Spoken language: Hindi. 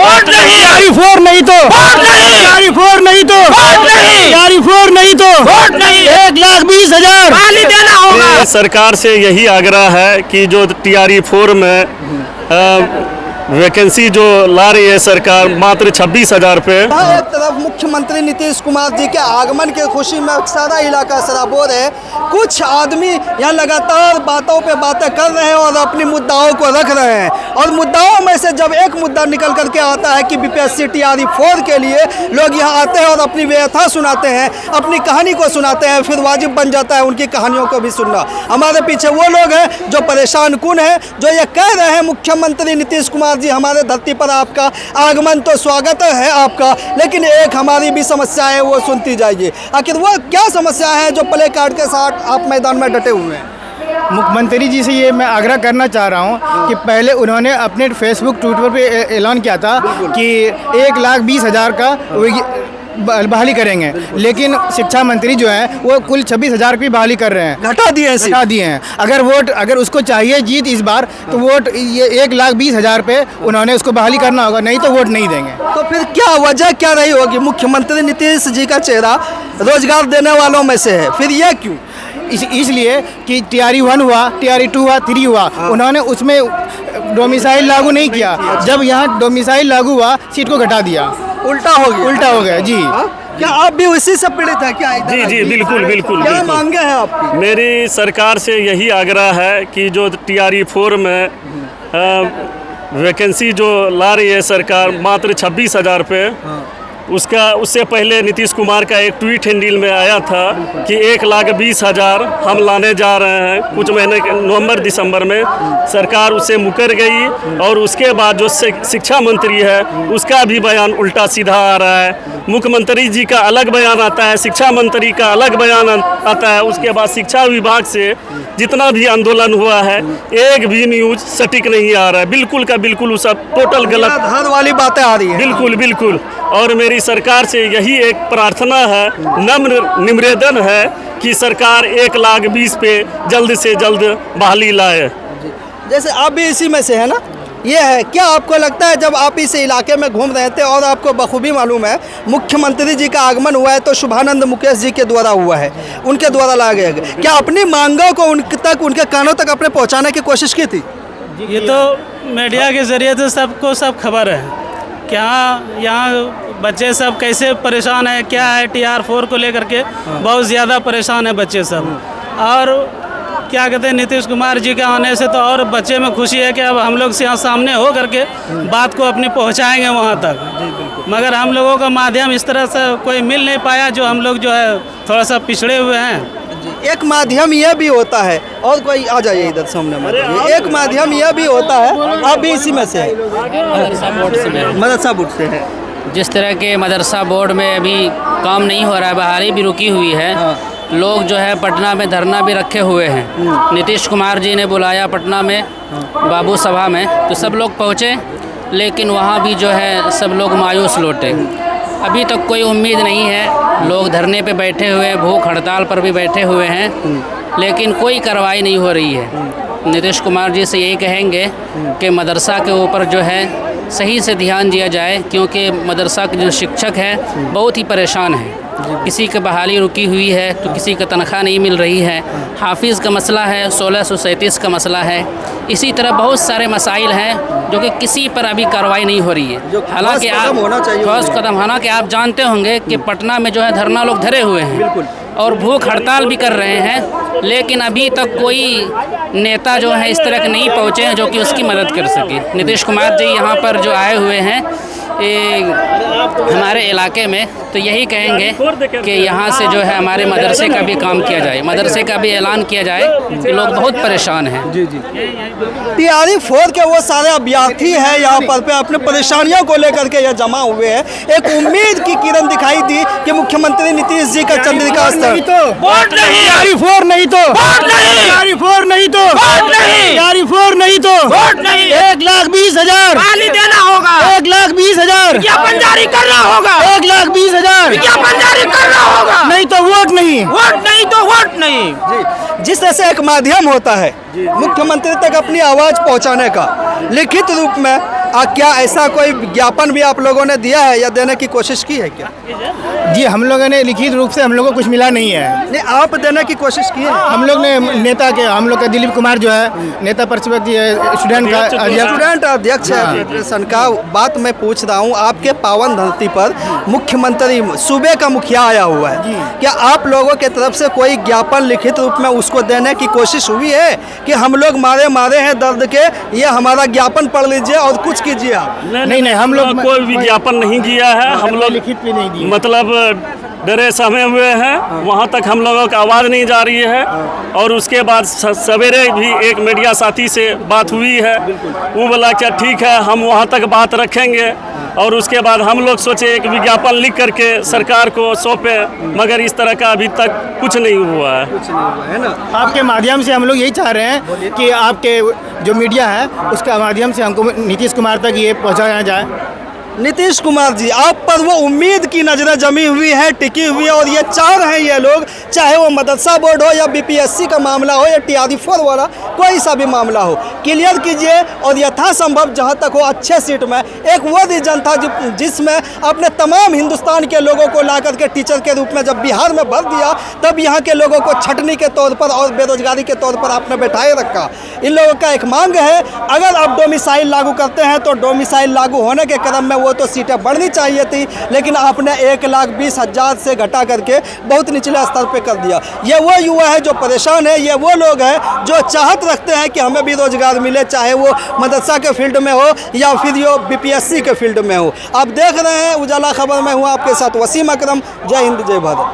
वोट नहीं, टीआरई 4 नहीं तो वोट नहीं, टीआरई 4 नहीं तो वोट नहीं, टीआरई 4 नहीं तो वोट नहीं, 1,20,000 गाली देना होगा। सरकार से यही आग्रह है कि जो टीआरई 4 में वैकेंसी जो ला रही है सरकार मात्र 26,000 पे। एक तरफ मुख्यमंत्री नीतीश कुमार जी के आगमन की खुशी में सारा इलाका सराबोर है। कुछ आदमी यहाँ लगातार बातों पे बातें कर रहे हैं और अपनी मुद्दाओं को रख रहे हैं, और मुद्दाओं में से जब एक मुद्दा निकल करके आता है कि बीपीएससी टीआरई 4 के लिए लोग यहाँ आते हैं और अपनी व्यथा सुनाते हैं, अपनी कहानी को सुनाते हैं, फिर वाजिब बन जाता है उनकी कहानियों को भी सुनना। हमारे पीछे वो लोग हैं जो परेशान कुन हैं, जो ये कह रहे हैं मुख्यमंत्री नीतीश कुमार जी हमारे धरती पर आपका आगमन तो स्वागत है आपका, लेकिन एक हमारी भी समस्या है, वो सुनती जाइए। आखिर वो क्या समस्या है जो प्ले कार्ड के साथ आप मैदान में डटे हुए हैं? मुख्यमंत्री जी से ये मैं आग्रह करना चाह रहा हूँ कि पहले उन्होंने अपने फेसबुक ट्विटर पे ऐलान किया था कि 1,20,0000 का बहाली करेंगे, लेकिन शिक्षा मंत्री जो है वो कुल 26,000 की बहाली कर रहे हैं, घटा दिए हैं। अगर उसको चाहिए जीत इस बार तो वोट ये 1,20,000 पे उन्होंने उसको बहाली करना होगा, नहीं तो वोट नहीं देंगे। तो फिर क्या वजह क्या रही होगी? मुख्यमंत्री नीतीश जी का चेहरा रोजगार देने वालों में से है, फिर यह क्यों? इसलिए कि टीआरई 1 हुआ, टीआरई 2 हुआ, 3 हुआ, उन्होंने उसमें डोमिसाइल लागू नहीं किया। जब यहाँ डोमिसाइल लागू हुआ सीट को घटा दिया, उल्टा हो गया जी। क्या आप भी उसी से पीड़ित है क्या? जी बिल्कुल बिल्कुल क्या बिल्कुल। मांगे हैं आपकी? मेरी सरकार से यही आग्रह है कि जो टीआरई 4 में वैकेंसी जो ला रही है सरकार मात्र 26,000 पे, उससे पहले नीतीश कुमार का एक ट्वीट हैंडल में आया था कि 1,20,000 हम लाने जा रहे हैं कुछ महीने के नवंबर दिसंबर में। सरकार उससे मुकर गई, और उसके बाद जो शिक्षा मंत्री है उसका भी बयान उल्टा सीधा आ रहा है। मुख्यमंत्री जी का अलग बयान आता है, शिक्षा मंत्री का अलग बयान आता है। उसके बाद शिक्षा विभाग से जितना भी आंदोलन हुआ है एक भी न्यूज सटीक नहीं आ रहा है, बिल्कुल का बिल्कुल सब टोटल गलत हर वाली बातें आ रही है। बिल्कुल बिल्कुल। और मेरी सरकार से यही एक प्रार्थना है, नम्र निवेदन है कि सरकार 1,20,000 पे जल्द से जल्द बहाली लाए। जैसे आप भी इसी में से है ना, ये है क्या आपको लगता है जब आप इस इलाके में घूम रहे थे और आपको बखूबी मालूम है मुख्यमंत्री जी का आगमन हुआ है तो शुभानंद मुकेश जी के द्वारा हुआ है, उनके द्वारा लाया गया, क्या अपनी मांगों को उनके कानों तक अपने पहुंचाने की कोशिश की थी? ये तो मीडिया के जरिए से सबको सब खबर है कि हाँ यहाँ बच्चे सब कैसे परेशान है, क्या है टीआरई 4 को लेकर के बहुत ज़्यादा परेशान है बच्चे सब। और क्या कहते हैं नीतीश कुमार जी के आने से तो और बच्चे में खुशी है कि अब हम लोग से यहाँ सामने हो करके बात को अपनी पहुँचाएँगे वहाँ तक। मगर हम लोगों का माध्यम इस तरह से कोई मिल नहीं पाया, जो हम लोग जो है थोड़ा सा पिछड़े हुए हैं। एक माध्यम यह भी होता है, और कोई आ जाइए इधर सामने में, एक माध्यम यह भी होता है, आप भी इसी में से है? मदरसा बोर्ड से है। जिस तरह के मदरसा बोर्ड में अभी काम नहीं हो रहा है, बहाली भी रुकी हुई है, लोग जो है पटना में धरना भी रखे हुए हैं। नीतीश कुमार जी ने बुलाया पटना में बाबू सभा में, तो सब लोग पहुँचे, लेकिन वहाँ भी जो है सब लोग मायूस लौटे। अभी तक कोई उम्मीद नहीं है, लोग धरने पे बैठे हुए हैं, भूख हड़ताल पर भी बैठे हुए हैं, लेकिन कोई कार्रवाई नहीं हो रही है। नीतीश कुमार जी से यही कहेंगे कि मदरसा के ऊपर जो है सही से ध्यान दिया जाए, क्योंकि मदरसा के जो शिक्षक हैं बहुत ही परेशान हैं। किसी की बहाली रुकी हुई है तो किसी का तनख्वाह नहीं मिल रही है, हाफिज़ का मसला है, 1637 का मसला है, इसी तरह बहुत सारे मसाइल हैं जो कि किसी पर अभी कार्रवाई नहीं हो रही है। हालांकि ठोस कदम, हालांकि आप जानते होंगे कि पटना में जो है धरना लोग धरे हुए हैं और भूख हड़ताल भी कर रहे हैं, लेकिन अभी तक कोई नेता जो है इस तरह के नहीं पहुँचे हैं जो कि उसकी मदद कर सके। नीतीश कुमार जी यहाँ पर जो आए हुए हैं हमारे इलाके में, तो यही कहेंगे कि यहाँ से जो है हमारे मदरसे का भी काम किया जाए, मदरसे का भी ऐलान किया जाए कि लोग बहुत परेशान हैं। जी टीआरई 4 के वो सारे अभ्यर्थी हैं यहाँ पर अपने परेशानियों को लेकर के यह जमा हुए हैं। एक उम्मीद की किरण दिखाई दी कि मुख्यमंत्री नीतीश जी का चंद्रिका स्तर वोट नहीं, टीआरई 4 नहीं तो वोट नहीं, टीआरई 4 नहीं तो वोट नहीं, टीआरई 4 नहीं तो वोट नहीं, 1,20,000 गाली देना होगा, 1,20,000 विज्ञापन जारी करना होगा, 1,20,000 विज्ञापन जारी करना होगा, नहीं तो वोट नहीं। वोट नहीं तो वोट नहीं। जी, जिस तरह से एक माध्यम होता है मुख्यमंत्री तक अपनी आवाज पहुंचाने का, लिखित रूप में क्या ऐसा कोई विज्ञापन भी आप लोगों ने दिया है या देने की कोशिश की है क्या? जी हम लोगों ने लिखित रूप से हम लोगों को कुछ मिला नहीं है। नहीं, आप देने की कोशिश की है? हम लोग ने नेता के हम लोग का दिलीप कुमार जो है नेता परिषद स्टूडेंट का स्टूडेंट अध्यक्ष है फेडरेशन का। बात मैं पूछ रहा हूँ, आपके पावन धरती पर मुख्यमंत्री सूबे का मुखिया आया हुआ है, क्या आप लोगों के तरफ से कोई ज्ञापन लिखित रूप में उसको देने की कोशिश हुई है कि हम लोग मारे हैं दर्द के, ये हमारा ज्ञापन पढ़ लीजिए और कुछ कीजिए आप? नहीं हम लोग कोई विज्ञापन नहीं किया है। हम लोग लिखित भी नहीं दी। मतलब डरे सहमे हुए हैं, वहाँ तक हम लोगों की आवाज़ नहीं जा रही है। और उसके बाद सवेरे भी एक मीडिया साथी से बात हुई है, वो बोला क्या ठीक है हम वहाँ तक बात रखेंगे। और उसके बाद हम लोग सोचे एक विज्ञापन लिख करके सरकार को सौंपे, मगर इस तरह का अभी तक कुछ नहीं हुआ है। है ना? आपके माध्यम से हम लोग यही चाह रहे हैं कि आपके जो मीडिया है उसका माध्यम से हमको नीतीश कुमार तक ये पहुंचाया जाए। नीतीश कुमार जी, आप पर वो उम्मीद की नजरें जमी हुई है, टिकी हुई है, और ये चाह रहे हैं ये लोग, चाहे वो मदरसा बोर्ड हो या बीपीएससी का मामला हो या TRE-4 वाला कोई सा भी मामला हो, क्लियर कीजिए और यथासंभव जहां तक हो अच्छे सीट में एक वो रीजन था जिसमें अपने तमाम हिंदुस्तान के लोगों को ला करके टीचर के रूप में जब बिहार में भर दिया, तब यहाँ के लोगों को छटनी के तौर पर और बेरोजगारी के तौर पर आपने बैठाए रखा। इन लोगों का एक मांग है, अगर आप डोमिसाइल लागू करते हैं तो डोमिसाइल लागू होने के क्रम में वो तो सीटें बढ़नी चाहिए थी, लेकिन आपने 1,20,000 से घटा करके बहुत निचले स्तर पे कर दिया। ये वो युवा है जो परेशान है, ये वो लोग हैं जो चाहत रखते हैं कि हमें भी रोजगार मिले, चाहे वो मदरसा के फील्ड में हो या फिर ये BPSC के फील्ड में हो। आप देख रहे हैं उजाला खबर में हूँ आपके साथ वसीम अकरम। जय हिंद जय भारत।